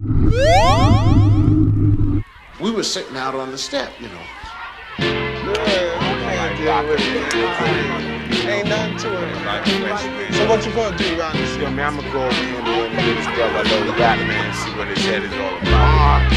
We were sitting out on the step, you know. Ain't nothing to it. So what you gonna do around this? Yo, man, I'm gonna go over here and get this brother a little rap, man, see what his head is all about.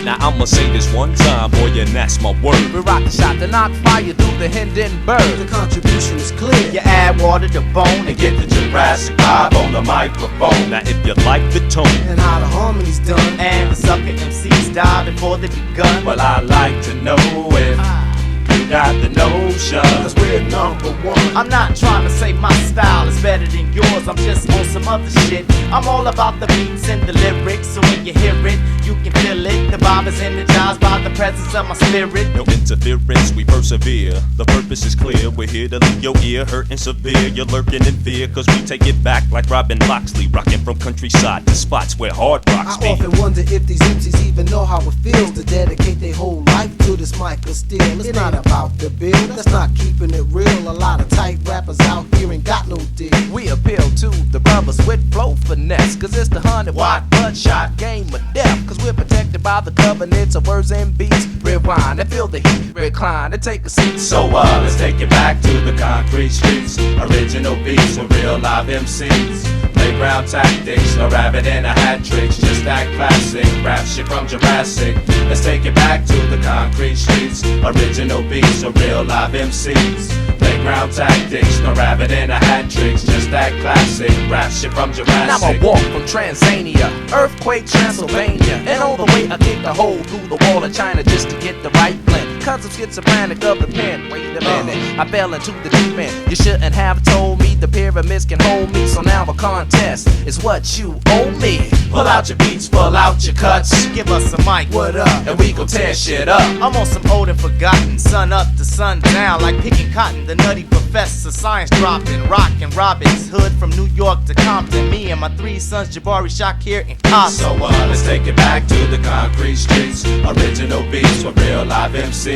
Now I'ma say this one time, boy, and that's my word. We rock the shot to knock fire through the Hindenburg. The contribution is clear. You add water to bone And get the Jurassic vibe on the microphone. Now if you like the tone And how the harmony's done. and the sucker MCs die before they begun. well, I like to know if you got the notion. Cause we're number one. I'm not trying to say my style is better than yours, I'm just on some other shit. I'm all about the beats and the lyrics, so when you hear it, you can feel it. The vibe is energized by the presence of my spirit. No interference, we persevere. The purpose is clear. We're here to leave your ear hurting severe. You're lurking in fear, cause we take it back like Robin Loxley, rocking from countryside to spots where hard rocks I be. often wonder if these MCs even know how it feels to dedicate their whole life to this mic of steel. It's not about the bill, that's not keeping it real. A lot of tight rappers out here ain't got no deal. We appeal to the brothers with flow finesse, cause it's the 100-watt bloodshot game of death. Cause we're protected by the covenants of words and beats. Rewind and feel the heat, recline and take a seat. So let's take it back to the concrete streets. Original beats with real live MCs. Playground tactics, no rabbit and a hat tricks. Just that classic rap shit from Jurassic. Let's take it back to the concrete streets. Original beats with real live MCs. Playground tactics, no rabbit and a hat tricks. Just that classic rap shit from Now I Jurassic. walk from Transania, earthquake Transylvania, and all the way I kick a hole through the wall of China just to get the right blend. Cause I'm schizophrenic of the pen. Wait a minute, I fell into the deep end. You shouldn't have told me the pyramids can hold me. So now a contest is what you owe me. Pull out your beats, pull out your cuts, Give us a mic, What up? and we gon' tear shit up. I'm on some old and forgotten, sun up to sun down, like picking cotton. The nutty professor, science dropping, rockin' Robin's Hood from New York to Compton. Me and my three sons, Jabari, Shakir, and Cosmo. So let's take it back to the concrete streets. Original beats with real live MCs.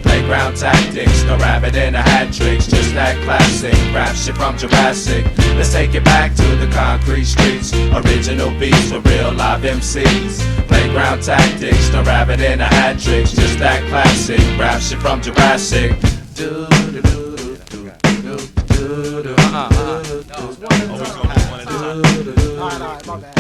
Playground tactics, no rabbit and a hat tricks. Just that classic rap shit from Jurassic. Let's take it back to the concrete streets. Original beats with real live MCs. Playground tactics, no rabbit and a hat tricks. Just that classic rap shit from Jurassic. Alright, my bad.